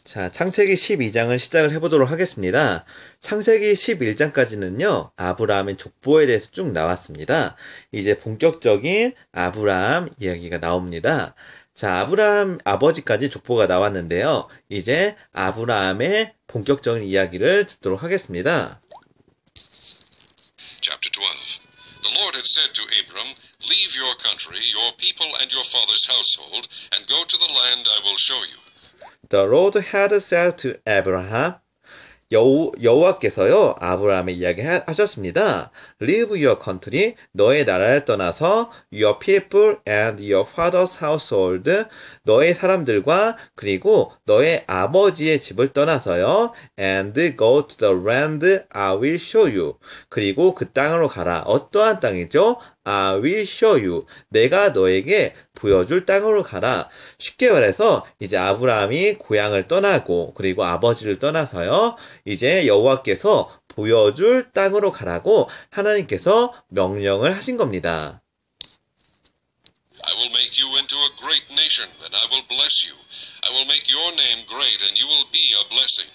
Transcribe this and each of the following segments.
자, 창세기 12장을 시작을 해보도록 하겠습니다. 창세기 11장까지는요, 아브라함의 족보에 대해서 쭉 나왔습니다. 이제 본격적인 아브라함 이야기가 나옵니다. 자, 아브라함 아버지까지 족보가 나왔는데요. 이제 아브라함의 본격적인 이야기를 듣도록 하겠습니다. Chapter 12. The Lord had said to Abram, Leave your country, your people, and your father's household, and go to the land I will show you. The Lord had said to Abraham, 여호와께서요 아브라함에 이야기하셨습니다. Leave your country, 너의 나라를 떠나서 your people and your father's household, 너의 사람들과 그리고 너의 아버지의 집을 떠나서요. And go to the land I will show you. 그리고 그 땅으로 가라. 어떠한 땅이죠? I will show you. 내가 너에게 보여줄 땅으로 가라. 쉽게 말해서 이제 아브라함이 고향을 떠나고 그리고 아버지를 떠나서요. 이제 여호와께서 보여줄 땅으로 가라고 하나님께서 명령을 하신 겁니다. I will make you into a great nation, and I will bless you. I will make your name great, and you will be a blessing.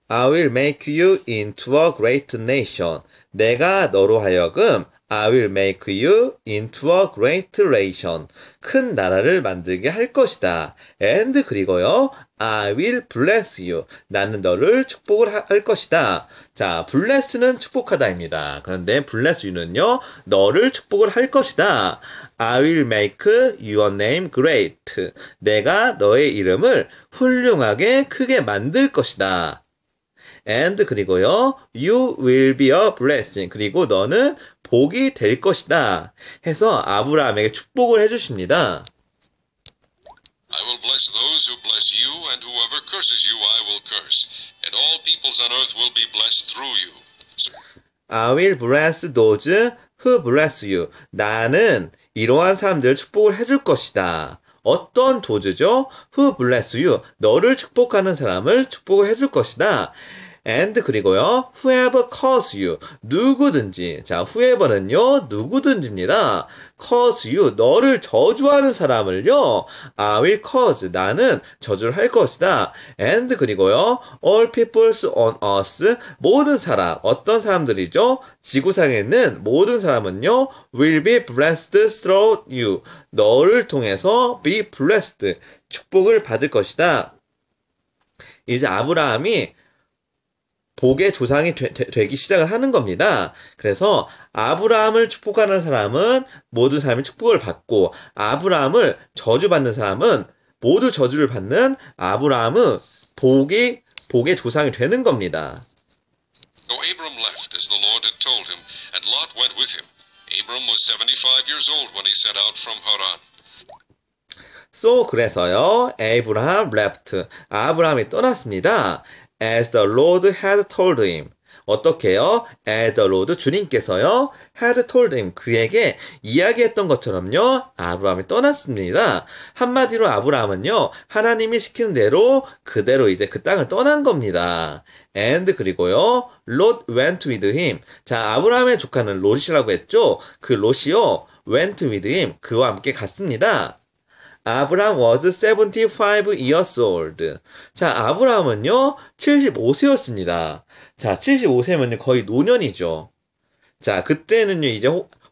I will make you into a great nation. 내가 너로 하여금 I will make you into a great nation. 큰 나라를 만들게 할 것이다. And 그리고요. I will bless you. 나는 너를 축복을 할 것이다. 자, bless는 축복하다입니다. 그런데 bless you는요. 너를 축복을 할 것이다. I will make your name great. 내가 너의 이름을 훌륭하게 크게 만들 것이다. And 그리고요. You will be a blessing. 그리고 너는 복이 될 것이다. 해서 아브라함에게 축복을 해주십니다. I will bless those who bless you, and whoever curses you I will curse. And all peoples on earth will be blessed through you. I will bless those who bless you. 나는 이러한 사람들을 축복을 해줄 것이다. 어떤 도주죠? Who bless you. 너를 축복하는 사람을 축복을 해줄 것이다. And 그리고요. Whoever curse you. 누구든지. 자, whoever는요. 누구든지입니다. curse you. 너를 저주하는 사람을요. I will curse. 나는 저주를 할 것이다. And 그리고요. All peoples on earth. 모든 사람. 어떤 사람들이죠? 지구상에 있는 모든 사람은요. will be blessed through you. 너를 통해서 be blessed. 축복을 받을 것이다. 이제 아브라함이 복의 조상이 되기 시작을 하는 겁니다. 그래서 아브라함을 축복하는 사람은 모든 사람이 축복을 받고 아브라함을 저주받는 사람은 모두 저주를 받는 아브라함은 복의 조상이 되는 겁니다. So Abram left as the Lord had told him, and Lot went with him. Abram was 75 years old when he set out from Haran. So 그래서요. 아브라함 left. 아브라함이 떠났습니다. As the Lord had told him. 어떻게요? As the Lord 주님께서요. had told him. 그에게 이야기했던 것처럼요. 아브라함이 떠났습니다. 한마디로 아브라함은요. 하나님이 시키는 대로 그대로 이제 그 땅을 떠난 겁니다. And 그리고요. Lot went with him. 자, 아브라함의 조카는 롯이라고 했죠. 그 롯이요. went with him. 그와 함께 갔습니다. 아브라함 was 75 years old. 자, 아브라함은요, 75세였습니다. 자, 75세면 거의 노년이죠. 자, 그때는요, 이제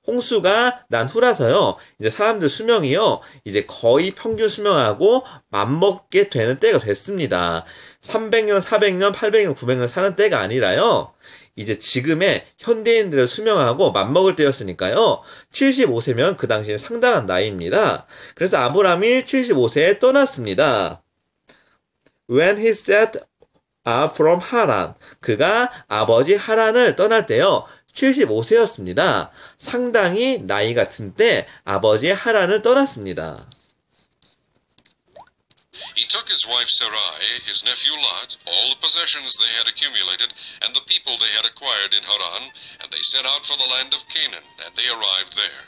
홍수가 난 후라서요, 이제 사람들 수명이요, 이제 거의 평균 수명하고 맞먹게 되는 때가 됐습니다. 300년, 400년, 800년, 900년 사는 때가 아니라요, 이제 지금의 현대인들을 수명하고 맞먹을 때였으니까요. 75세면 그 당시엔 상당한 나이입니다. 그래서 아브라함이 75세에 떠났습니다. When he set out from Haran. 그가 아버지 하란을 떠날 때요. 75세였습니다. 상당히 나이 같은 때 아버지의 하란을 떠났습니다. He took his wife Sarai, his nephew Lot, all the possessions they had accumulated, and the people they had acquired in Haran, and they set out for the land of Canaan, and they arrived there.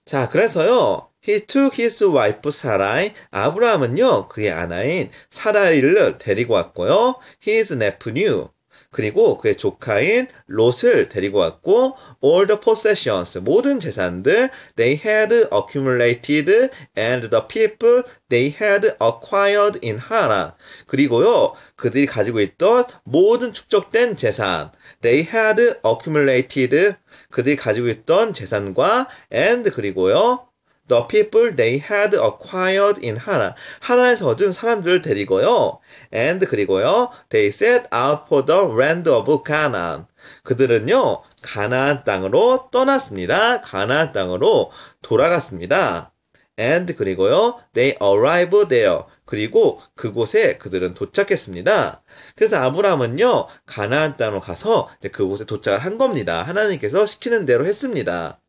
자, 그래서요. He took his wife Sarai. 아브라함은요. 그의 아내인 사라이를 데리고 왔고요. His nephew. 그리고 그의 조카인 롯을 데리고 왔고 all the possessions 모든 재산들 they had accumulated and the people they had acquired in Haran 그리고요 그들이 가지고 있던 모든 축적된 재산 they had accumulated 그들이 가지고 있던 재산과 and 그리고요 the people they had acquired in Haran 하란에서 얻은 사람들을 데리고요 and 그리고요 they set out for the land of Canaan 그들은요 가나안 땅으로 떠났습니다. 가나안 땅으로 돌아갔습니다. and 그리고요 they arrived there 그리고 그곳에 그들은 도착했습니다. 그래서 아브라함은요 가나안 땅으로 가서 그곳에 도착을 한 겁니다. 하나님께서 시키는 대로 했습니다.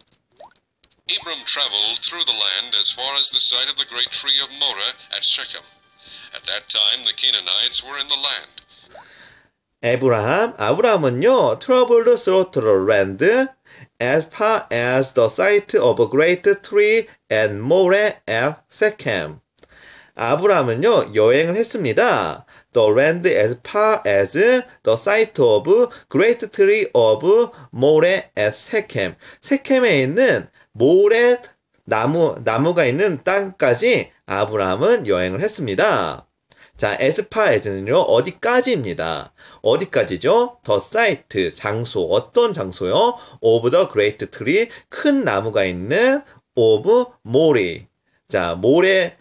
Abram traveled through the land as far as the site of the great tree of Moreh at Shechem. At that time the Canaanites were in the land. 아브라함은요 traveled through the land as far as the site of a great tree and Moreh at Shechem. 아브라함은요 여행을 했습니다. The land as far as the site of great tree of Moreh at Shechem. 세켐에 있는 모래 나무가 있는 땅까지 아브라함은 여행을 했습니다. 자, as far as는요, 어디까지입니다. 어디까지죠? the site, 장소, 어떤 장소요? of the great tree, 큰 나무가 있는 of Moreh. 자, 모래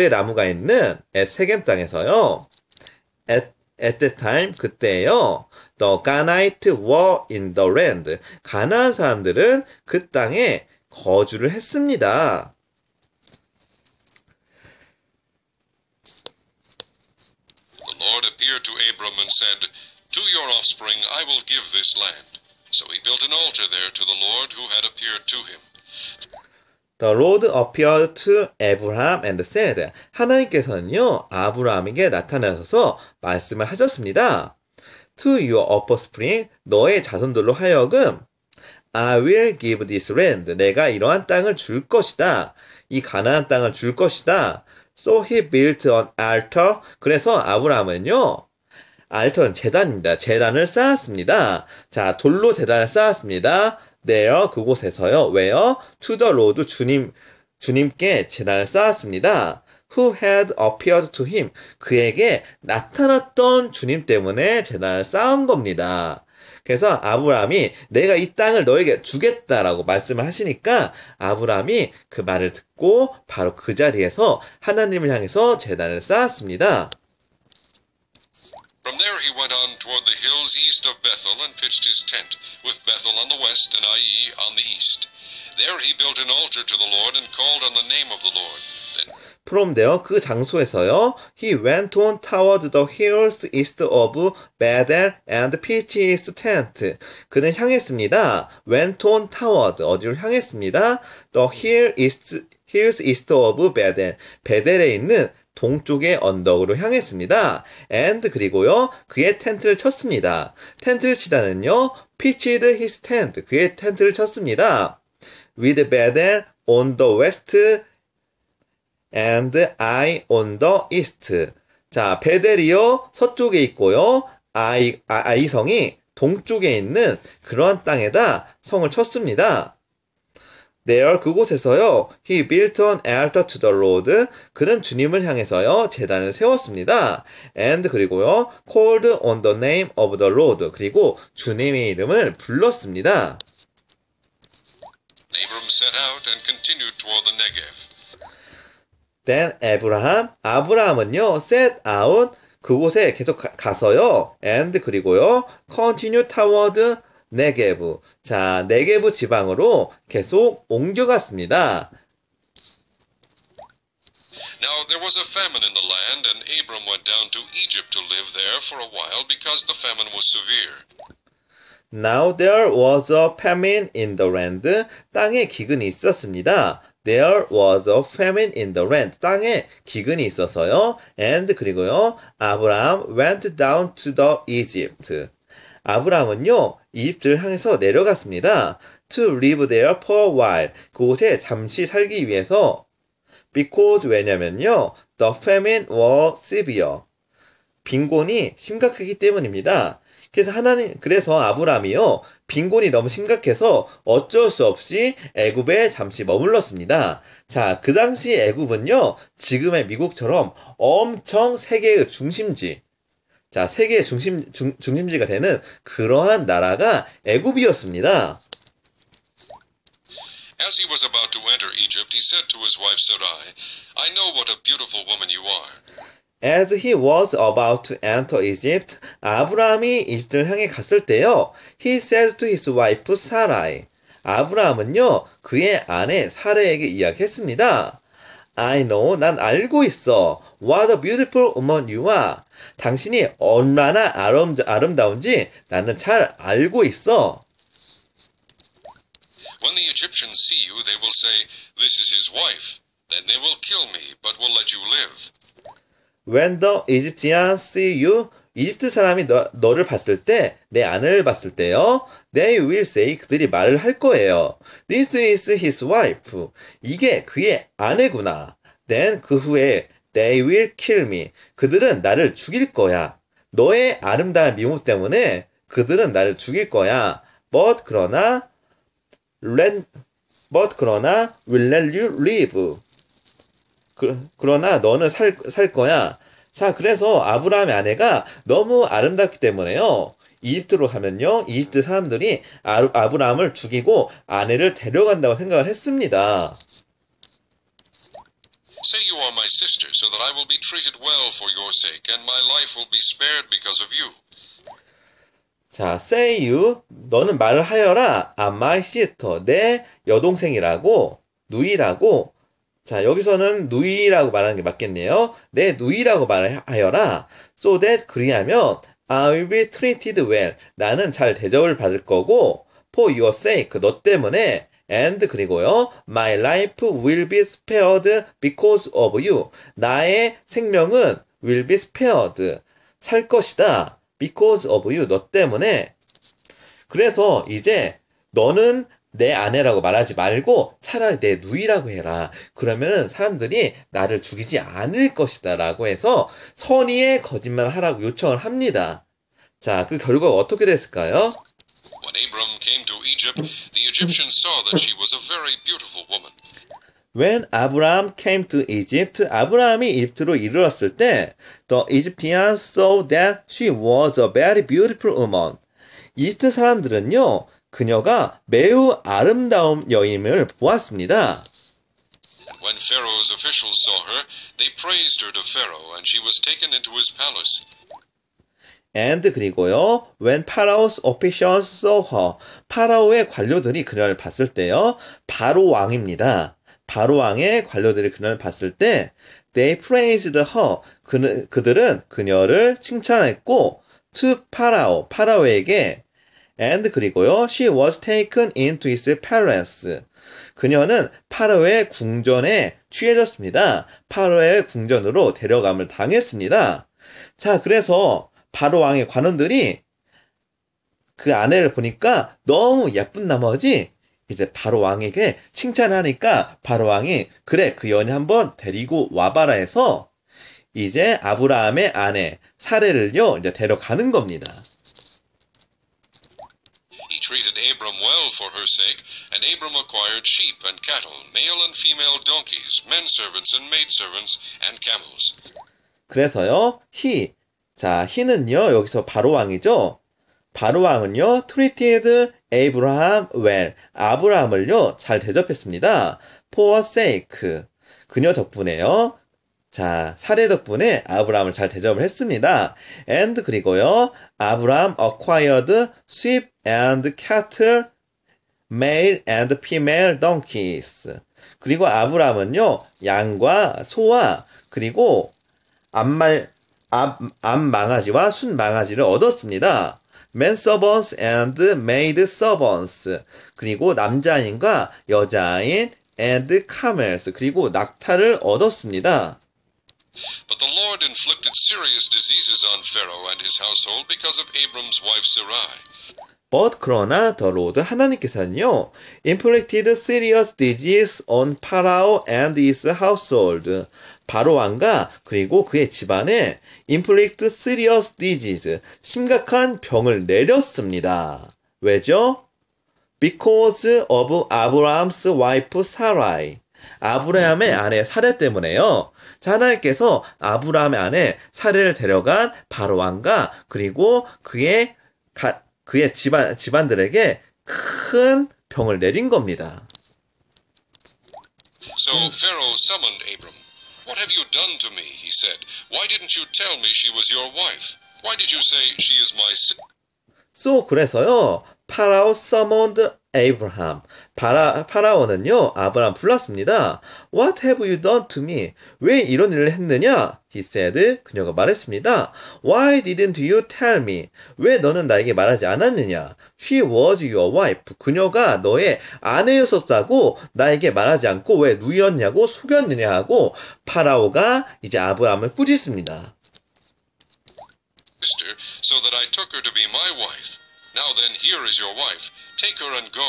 나무가 있는 at 세겜 땅에서요. at that time, 그때요. The Canaanites were in the land. 가나안 사람들은 그 땅에 거주를 했습니다. The Lord appeared to Abram and said, To your offspring I will give this land. So he built an altar there to the Lord who had appeared to him. The Lord appeared to Abraham and said, 하나님께서는요, 아브라함에게 나타나셔서 말씀을 하셨습니다. To your offspring, 너의 자손들로 하여금 I will give this land. 내가 이러한 땅을 줄 것이다. 이 가나안 땅을 줄 것이다. So he built an altar. 그래서 아브라함은요. 알터는 제단입니다. 제단을 쌓았습니다. 자, 돌로 제단을 쌓았습니다. There, 그곳에서요. 왜요? To the Lord, 주님께 제단을 쌓았습니다. Who had appeared to him. 그에게 나타났던 주님 때문에 제단을 쌓은 겁니다. 그래서 아브라함이 내가 이 땅을 너에게 주겠다라고 말씀을 하시니까 아브라함이 그 말을 듣고 바로 그 자리에서 하나님을 향해서 제단을 쌓았습니다. From there he went on toward the hills east of Bethel and pitched his tent, with Bethel on the west and Ai on the east. There he built an altar to the Lord and called on the name of the Lord. Then From there, 그 장소에서요, he went on toward the hills east of Bethel and pitched his tent. 그는 향했습니다. went on toward, 어디로 향했습니다. The hills east of Bethel. 베델에 있는 동쪽의 언덕으로 향했습니다. and 그리고요, 그의 텐트를 쳤습니다. 텐트를 치다는요, pitched his tent. 그의 텐트를 쳤습니다. with Bethel on the west and I on the east. 자, 베델이요, 서쪽에 있고요, 아이성이 동쪽에 있는 그러한 땅에다 성을 쳤습니다. There, 그곳에서요, he built an altar to the Lord. 그는 주님을 향해서요, 제단을 세웠습니다. and 그리고요, called on the name of the Lord. 그리고 주님의 이름을 불렀습니다. Abram set out and continued toward the Negev. Then 아브라함은요, set out, 그곳에 계속 가서요, and 그리고요, continue toward 네게브. 자, 네게브 지방으로 계속 옮겨갔습니다. Now there was a famine in the land, and Abram went down to Egypt to live there for a while because the famine was severe. Now there was a famine in the land. 땅에 기근이 있었습니다. There was a famine in the land. 땅에 기근이 있어서요. And 그리고요. 아브라함 went down to the Egypt. 아브라함은요. 이집트를 향해서 내려갔습니다. To live there for a while. 그곳에 잠시 살기 위해서. Because 왜냐면요. The famine was severe. 빈곤이 심각하기 때문입니다. 그래서 아브람이요, 빈곤이 너무 심각해서 어쩔 수 없이 애굽에 잠시 머물렀습니다. 자, 그 당시 애굽은요, 지금의 미국처럼 엄청 세계의 중심지, 자, 세계의 중심지가 되는 그러한 나라가 애굽이었습니다. As he was about to enter Egypt, he said to his wife Sarai, I know what a beautiful woman you are. As he was about to enter Egypt, 아브라함이 이집트를 향해 갔을 때요, he said to his wife Sarai. 아브라함은요, 그의 아내 사라에게 이야기했습니다. I know, 난 알고 있어. What a beautiful woman you are. 당신이 얼마나 아름다운지 나는 잘 알고 있어. When the Egyptians see you, they will say, This is his wife. Then they will kill me, but will let you live. When the Egyptians see you, 이집트 사람이 너를 봤을 때, 내 아내를 봤을 때요, they will say, 그들이 말을 할 거예요. This is his wife. 이게 그의 아내구나. Then 그 후에 they will kill me. 그들은 나를 죽일 거야. 너의 아름다운 미모 때문에 그들은 나를 죽일 거야. But 그러나 will let you live. 그러나 너는 살 거야. 자, 그래서 아브라함의 아내가 너무 아름답기 때문에요. 이집트로 가면요, 이집트 사람들이 아브라함을 죽이고 아내를 데려간다고 생각을 했습니다. Say you are my sister, so that I will be treated well for your sake, and my life will be spared because of you. 자, say you, 너는 말을 하여라. my sister, 내 여동생이라고, 누이라고. 자, 여기서는 누이라고 말하는 게 맞겠네요. 내 누이라고 말하여라. So that, 그리하면 I will be treated well. 나는 잘 대접을 받을 거고, for your sake, 너 때문에, and 그리고요, my life will be spared because of you. 나의 생명은 will be spared. 살 것이다. because of you. 너 때문에. 그래서 이제 너는 내 아내라고 말하지 말고 차라리 내 누이라고 해라. 그러면 사람들이 나를 죽이지 않을 것이다. 라고 해서 선의의 거짓말을 하라고 요청을 합니다. 자, 그 결과가 어떻게 됐을까요? When Abram came to Egypt, the Egyptians saw that she was a very beautiful woman. When Abraham came to Egypt, 아브라함이 이집트로 이르렀을 때, the Egyptians saw that she was a very beautiful woman. 이집트 사람들은요, 그녀가 매우 아름다운 여인을 보았습니다. When Pharaoh's officials saw her, they praised her to Pharaoh, and she was taken into his palace. And 그리고요, when Pharaoh's officials saw her, 파라오의 관료들이 그녀를 봤을 때요, 바로 왕입니다. 바로 왕의 관료들이 그녀를 봤을 때, they praised her, 그들은 그녀를 칭찬했고, to Pharaoh, 파라오에게, and 그리고요, she was taken into his palace. 그녀는 파라오의 궁전에 취해졌습니다. 파라오의 궁전으로 데려감을 당했습니다. 자, 그래서 바로 왕의 관원들이 그 아내를 보니까 너무 예쁜 나머지 이제 바로 왕에게 칭찬하니까 바로 왕이 그래, 그 여인 한번 데리고 와봐라 해서 이제 아브라함의 아내 사레를요 이제 데려가는 겁니다. He treated Abram well for her sake, and Abram acquired sheep and cattle, male and female donkeys, men servants and maid servants, and camels. 그래서요, he는요, 여기서 바로 왕이죠. 바로 왕은요, treated Abraham well. 아브라함을요, 잘 대접했습니다. for sake. 그녀 덕분에요. 자, 사례 덕분에 아브라함을 잘 대접을 했습니다. and 그리고요, 아브라함 acquired sheep and cattle, male and female donkeys. 그리고 아브라함은요, 양과 소와 그리고 암망아지와 순망아지를 얻었습니다. men servants and maid servants. 그리고 남자인과 여자인 and camels. 그리고 낙타를 얻었습니다. But the Lord inflicted serious diseases on Pharaoh and his household because of Abram's wife Sarai. But 그러나 the Lord 하나님께서는요, inflicted serious disease on Pharaoh and his household. 바로 왕과 그리고 그의 집안에 inflict serious disease, 심각한 병을 내렸습니다. 왜죠? Because of Abraham's wife Sarai. 아브라함의 아내 사례 때문에요. 자, 하나님께서 아브라함의 아내 사례를 데려간 바로 왕과 그리고 그의 집안들에게 큰 병을 내린 겁니다. So Pharaoh summoned Abram. What have you done to me? He said. Why didn't you tell me she was your wife? Why did you say she is my sister? So 그래서요. 파라오 summoned Abraham. 파라오는요. 아브라함 불렀습니다. What have you done to me? 왜 이런 일을 했느냐? He said. 그녀가 말했습니다. Why didn't you tell me? 왜 너는 나에게 말하지 않았느냐? She was your wife. 그녀가 너의 아내였었다고 나에게 말하지 않고 왜 누이였냐고 속였느냐 하고 파라오가 이제 아브라함을 꾸짖습니다. Sister, so that I took her to be my wife. Now then, here is your wife. Take her and go.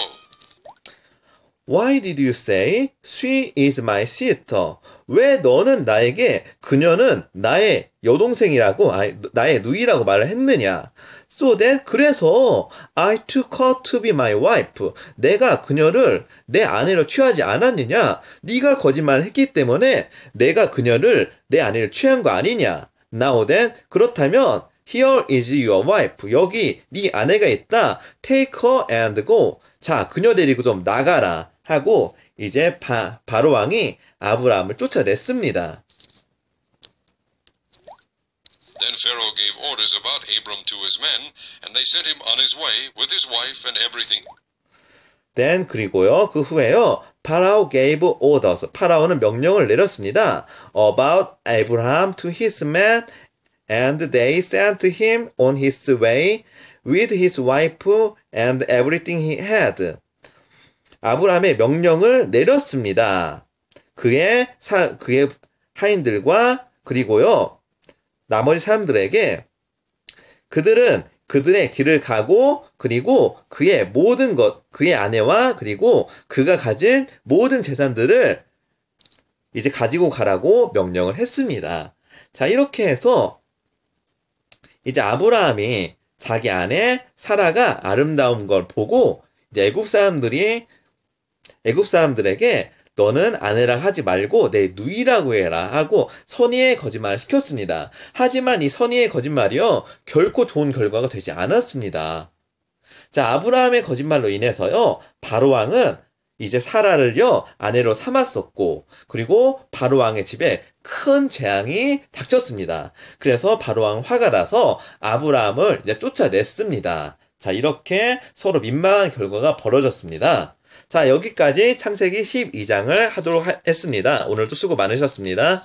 Why did you say she is my sister? 왜 너는 나에게 그녀는 나의 여동생이라고, 나의 누이라고 말을 했느냐? So then, 그래서 I took her to be my wife. 내가 그녀를 내 아내로 취하지 않았느냐? 네가 거짓말을 했기 때문에 내가 그녀를 내 아내로 취한 거 아니냐? Now then, 그렇다면 Here is your wife. 여기 네 아내가 있다. Take her and go. 자, 그녀 데리고 좀 나가라 하고 이제 바로 왕이 아브라함을 쫓아냈습니다. Then Pharaoh gave orders about Abram to his men, and they sent him on his way with his wife and everything. Then 그리고요. 그 후에요. Pharaoh gave orders. 파라오는 명령을 내렸습니다. About Abraham to his men, and they sent him on his way with his wife and everything he had. 아브라함의 명령을 내렸습니다. 그의 하인들과 그리고요. 나머지 사람들에게 그들은 그들의 길을 가고 그리고 그의 모든 것, 그의 아내와 그리고 그가 가진 모든 재산들을 이제 가지고 가라고 명령을 했습니다. 자, 이렇게 해서 이제 아브라함이 자기 아내 사라가 아름다운 걸 보고 이제 애굽 사람들에게 너는 아내라 하지 말고 내 누이라고 해라 하고 선의의 거짓말을 시켰습니다. 하지만 이 선의의 거짓말이요 결코 좋은 결과가 되지 않았습니다. 자, 아브라함의 거짓말로 인해서요 바로 왕은 이제 사라를요 아내로 삼았었고 그리고 바로 왕의 집에 큰 재앙이 닥쳤습니다. 그래서 바로 왕 화가 나서 아브라함을 이제 쫓아냈습니다. 자, 이렇게 서로 민망한 결과가 벌어졌습니다. 자, 여기까지 창세기 12장을 하도록 했습니다. 오늘도 수고 많으셨습니다.